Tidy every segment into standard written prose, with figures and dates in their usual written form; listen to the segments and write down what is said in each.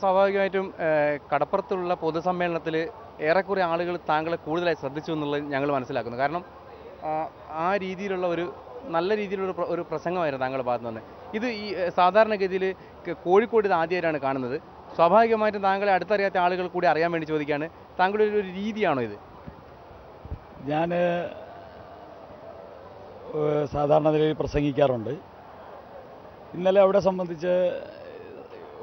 സ്വാഭാവികമായിട്ടും കടപ്പുറത്തുള്ള പൊതുസമ്മേളനത്തിൽ ഏറെക്കുറെ ആളുകൾ താങ്കളെ കൂടുതലായി ശ്രദ്ധിച്ചു എന്നുള്ളത് ഞങ്ങൾ മനസ്സിലാക്കുന്നു. കാരണം ആ രീതിയിലുള്ള നല്ല രീതിയിലുള്ള ഒരു പ്രസംഗമായിരുന്നു താങ്കളുടെ ഭാഗത്ത് നിന്ന്. ഇത് ഈ സാധാരണഗതിയിൽ കോഴിക്കോട് ഇത് ആദ്യമായിട്ടാണ് കാണുന്നത്. സ്വാഭാവികമായിട്ടും താങ്കളെ അടുത്തറിയാത്ത ആളുകൾ കൂടി അറിയാൻ വേണ്ടി ചോദിക്കുകയാണ്, താങ്കളുടെ ഒരു രീതിയാണോ ഇത്? ഞാൻ സാധാരണ നിലയിൽ പ്രസംഗിക്കാറുണ്ട്. ഇന്നലെ അവിടെ സംബന്ധിച്ച്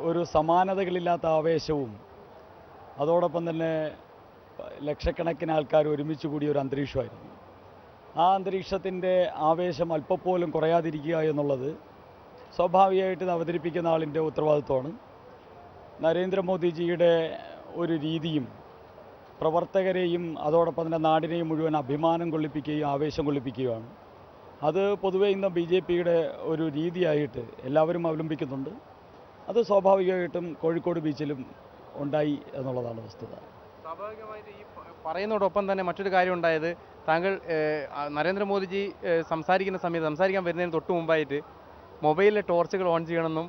ഒരു സമാനതകളില്ലാത്ത ആവേശവും അതോടൊപ്പം തന്നെ ലക്ഷക്കണക്കിന് ആൾക്കാർ ഒരുമിച്ച് കൂടിയ ഒരു അന്തരീക്ഷമായിരുന്നു. ആ അന്തരീക്ഷത്തിൻ്റെ ആവേശം അല്പപ്പോലും കുറയാതിരിക്കുക എന്നുള്ളത് സ്വാഭാവികമായിട്ട് അവതരിപ്പിക്കുന്ന ആളിൻ്റെ ഉത്തരവാദിത്വമാണ്. നരേന്ദ്രമോദിജിയുടെ ഒരു രീതിയും പ്രവർത്തകരെയും അതോടൊപ്പം തന്നെ നാടിനെയും മുഴുവൻ അഭിമാനം കൊള്ളിപ്പിക്കുകയും ആവേശം കൊള്ളിപ്പിക്കുകയാണ്. അത് പൊതുവേ ഇന്ന് BJPയുടെ ഒരു രീതിയായിട്ട് എല്ലാവരും അവലംബിക്കുന്നുണ്ട്. അത് സ്വാഭാവികമായിട്ടും കോഴിക്കോട് ബീച്ചിലും ഉണ്ടായി എന്നുള്ളതാണ് വസ്തുത. സ്വാഭാവികമായിട്ട് ഈ പറയുന്നതോടൊപ്പം തന്നെ മറ്റൊരു കാര്യം ഉണ്ടായത്, താങ്കൾ നരേന്ദ്രമോദിജി സംസാരിക്കാൻ വരുന്നതിന് തൊട്ട് മുമ്പായിട്ട് മൊബൈലിലെ ടോർച്ചുകൾ ഓൺ ചെയ്യണമെന്നും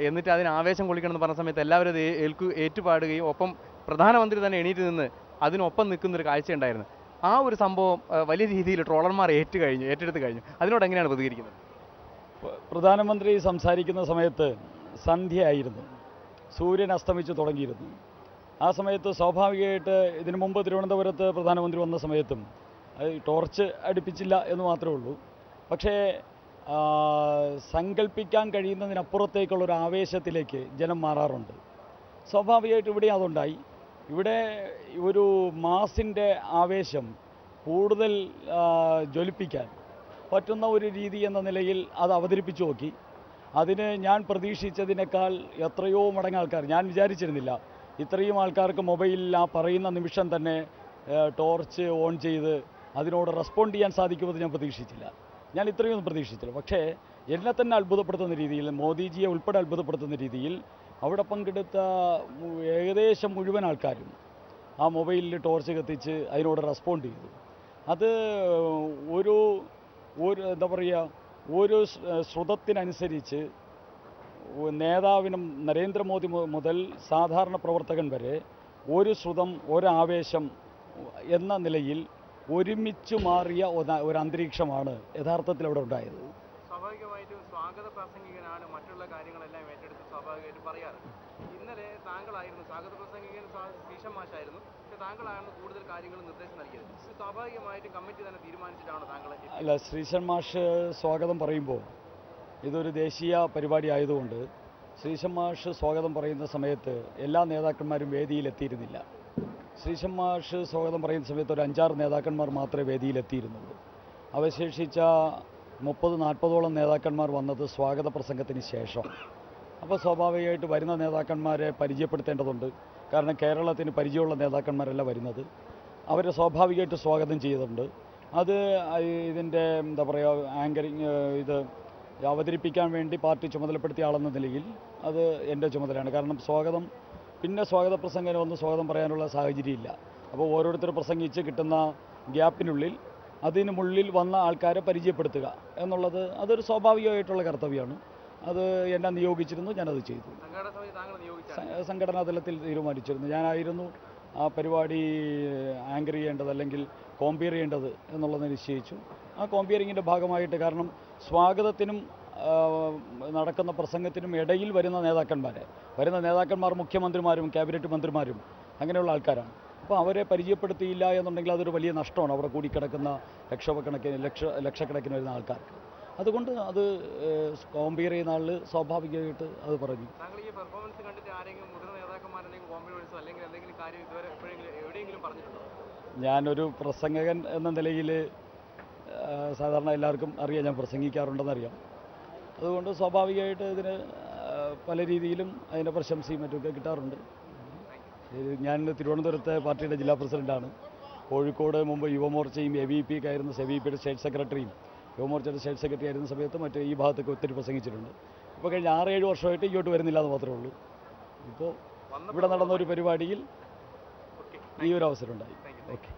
എന്നിട്ട് അതിന് ആവേശം കൊള്ളിക്കണമെന്ന് പറഞ്ഞ സമയത്ത് എല്ലാവരും അത് ഏറ്റുപാടുകയും ഒപ്പം പ്രധാനമന്ത്രി തന്നെ എണീറ്റ് നിന്ന് അതിനൊപ്പം നിൽക്കുന്നൊരു കാഴ്ചയുണ്ടായിരുന്നു. ആ ഒരു സംഭവം വലിയ രീതിയിൽ ട്രോളർമാർ ഏറ്റെടുത്ത് കഴിഞ്ഞു. അതിനോട് എങ്ങനെയാണ് പ്രതികരിക്കുന്നത്? പ്രധാനമന്ത്രി സംസാരിക്കുന്ന സമയത്ത് സന്ധ്യയായിരുന്നു, സൂര്യൻ അസ്തമിച്ചു തുടങ്ങിയിരുന്നു. ആ സമയത്ത് സ്വാഭാവികമായിട്ട് ഇതിനു മുമ്പ് തിരുവനന്തപുരത്ത് പ്രധാനമന്ത്രി വന്ന സമയത്തും ടോർച്ച് അടുപ്പിച്ചില്ല എന്ന് മാത്രമേ ഉള്ളൂ. പക്ഷേ സങ്കല്പിക്കാൻ കഴിയുന്നതിനപ്പുറത്തേക്കുള്ളൊരു ആവേശത്തിലേക്ക് ജനം മാറാറുണ്ട്. സ്വാഭാവികമായിട്ട് ഇവിടെ അതുണ്ടായി. ഇവിടെ ഒരു മാസിൻ്റെ ആവേശം കൂടുതൽ ജ്വലിപ്പിക്കാൻ പറ്റുന്ന ഒരു രീതി എന്ന നിലയിൽ അത് അവതരിപ്പിച്ചു നോക്കി. അതിന് ഞാൻ പ്രതീക്ഷിച്ചതിനേക്കാൾ എത്രയോ മടങ്ങ് ആൾക്കാർ, ഞാൻ വിചാരിച്ചിരുന്നില്ല ഇത്രയും ആൾക്കാർക്ക് മൊബൈലിൽ ആ പറയുന്ന നിമിഷം തന്നെ ടോർച്ച് ഓൺ ചെയ്ത് അതിനോട് റെസ്പോണ്ട് ചെയ്യാൻ സാധിക്കുമെന്ന് ഞാൻ പ്രതീക്ഷിച്ചില്ല. ഞാൻ ഇത്രയൊന്നും പ്രതീക്ഷിച്ചില്ല. പക്ഷേ എന്നെ തന്നെ അത്ഭുതപ്പെടുത്തുന്ന രീതിയിൽ, മോദിജിയെ ഉൾപ്പെടെ അത്ഭുതപ്പെടുത്തുന്ന രീതിയിൽ അവിടെ പങ്കെടുത്ത ഏകദേശം മുഴുവൻ ആൾക്കാരും ആ മൊബൈലിൽ ടോർച്ച് കത്തിച്ച് അതിനോട് റെസ്പോണ്ട് ചെയ്തു. അത് ഒരു എന്താ പറയുക, ഒരു ശ്രുതത്തിനനുസരിച്ച് നേതാവിനും നരേന്ദ്രമോദി മുതൽ സാധാരണ പ്രവർത്തകൻ വരെ ഒരു ശ്രുതം, ഒരാവേശം എന്ന നിലയിൽ ഒരുമിച്ച് മാറിയ ഒരു അന്തരീക്ഷമാണ് യഥാർത്ഥത്തിൽ അവിടെ ഉണ്ടായത്. സ്വാഭാവികമായിട്ടും സ്വാഗത പ്രാസംഗികനാണ് മറ്റുള്ള കാര്യങ്ങളെല്ലാം ഏറ്റെടുത്ത് സ്വാഭാവികമായിട്ട് പറയാറ്. ഇന്നലെ താങ്കളായിരുന്നു സ്വാഗത പ്രാസംഗികൻ, ശ്രീശൻ മാഷായിരുന്നു. പക്ഷേ താങ്കളാണ് കൂടുതൽ കാര്യങ്ങൾ നിർദ്ദേശം നൽകിയത്. സ്വാഭാവികമായിട്ടും കമ്മിറ്റി തന്നെ തീരുമാനിച്ചിട്ടാണ് താങ്കളെ? അല്ല, ശ്രീശൻ മാഷ് സ്വാഗതം പറയുമ്പോൾ ഇതൊരു ദേശീയ പരിപാടി ആയതുകൊണ്ട് ശ്രീശൻ മാഷ് സ്വാഗതം പറയുന്ന സമയത്ത് എല്ലാ നേതാക്കന്മാരും വേദിയിലെത്തിയിരുന്നില്ല. ശ്രീശൻ മാഷ് സ്വാഗതം പറയുന്ന സമയത്ത് ഒരു 5-6 നേതാക്കന്മാർ മാത്രമേ വേദിയിലെത്തിയിരുന്നുള്ളൂ. അവശേഷിച്ച 30-40ഓളം നേതാക്കന്മാർ വന്നത് സ്വാഗത പ്രസംഗത്തിന് ശേഷം. അപ്പോൾ സ്വാഭാവികമായിട്ട് വരുന്ന നേതാക്കന്മാരെ പരിചയപ്പെടുത്തേണ്ടതുണ്ട്. കാരണം കേരളത്തിന് പരിചയമുള്ള നേതാക്കന്മാരല്ല വരുന്നത്. അവരെ സ്വാഭാവികമായിട്ട് സ്വാഗതം ചെയ്തിട്ടുണ്ട്. അത് ഇതിൻ്റെ എന്താ പറയുക, ആങ്കറിങ് ഇത് അവതരിപ്പിക്കാൻ വേണ്ടി പാർട്ടി ചുമതലപ്പെടുത്തിയ ആളെന്ന നിലയിൽ അത് എൻ്റെ ചുമതലയാണ്. കാരണം സ്വാഗത പ്രസംഗം ഒന്നും സ്വാഗതം പറയാനുള്ള സാഹചര്യമില്ല. അപ്പോൾ ഓരോരുത്തർ പ്രസംഗിച്ച് കിട്ടുന്ന ഗ്യാപ്പിനുള്ളിൽ അതിനുള്ളിൽ വന്ന ആൾക്കാരെ പരിചയപ്പെടുത്തുക എന്നുള്ളത് അതൊരു സ്വാഭാവികമായിട്ടുള്ള കർത്തവ്യമാണ്. അത് എന്നെ നിയോഗിച്ചിരുന്നു, ഞാനത് ചെയ്തു. സംഘടനാ തലത്തിൽ തീരുമാനിച്ചിരുന്നു. ഞാനായിരുന്നു ആ പരിപാടി ആങ്കർ ചെയ്യേണ്ടത് അല്ലെങ്കിൽ കോമ്പയർ ചെയ്യേണ്ടത് എന്നുള്ളത് നിശ്ചയിച്ചു. ആ കോമ്പയറിങ്ങിൻ്റെ ഭാഗമായിട്ട്, കാരണം സ്വാഗതത്തിനും നടക്കുന്ന പ്രസംഗത്തിനും ഇടയിൽ വരുന്ന നേതാക്കന്മാർ മുഖ്യമന്ത്രിമാരും ക്യാബിനറ്റ് മന്ത്രിമാരും അങ്ങനെയുള്ള ആൾക്കാരാണ്. അപ്പോൾ അവരെ പരിചയപ്പെടുത്തിയില്ല എന്നുണ്ടെങ്കിൽ അതൊരു വലിയ നഷ്ടമാണ് അവിടെ കൂടിക്കിടക്കുന്ന ലക്ഷക്കണക്കിന് വരുന്ന ആൾക്കാർക്ക്. അതുകൊണ്ട് അത് കോമ്പയർ ചെയ്യുന്ന ആൾ സ്വാഭാവികമായിട്ട് അത് പറഞ്ഞു. ഞാനൊരു പ്രസംഗകൻ എന്ന നിലയിൽ സാധാരണ എല്ലാവർക്കും അറിയാം, ഞാൻ പ്രസംഗിക്കാറുണ്ടെന്നറിയാം. അതുകൊണ്ട് സ്വാഭാവികമായിട്ട് ഇതിന് പല രീതിയിലും അതിൻ്റെ പ്രശംസയും മറ്റുമൊക്കെ കിട്ടാറുണ്ട്. ഞാൻ തിരുവനന്തപുരത്തെ പാർട്ടിയുടെ ജില്ലാ പ്രസിഡൻ്റാണ്. കോഴിക്കോട് മുമ്പ് യുവമോർച്ചയും AVP ഒക്കെ ആയിരുന്നു, AVPയുടെ സ്റ്റേറ്റ് സെക്രട്ടറിയും യുവമോർച്ചയുടെ സ്റ്റേറ്റ് സെക്രട്ടറി ആയിരുന്ന സമയത്ത് മറ്റേ ഈ ഭാഗത്തൊക്കെ ഒത്തിരി പ്രസംഗിച്ചിട്ടുണ്ട്. ഇപ്പോൾ കഴിഞ്ഞ 6-7 വർഷമായിട്ട് ഇങ്ങോട്ട് വരുന്നില്ല എന്ന് മാത്രമേ ഉള്ളൂ. ഇപ്പോൾ ഇവിടെ നടന്ന ഒരു പരിപാടിയിൽ ഈ ഒരു അവസരം ഉണ്ടായി. ഓക്കെ.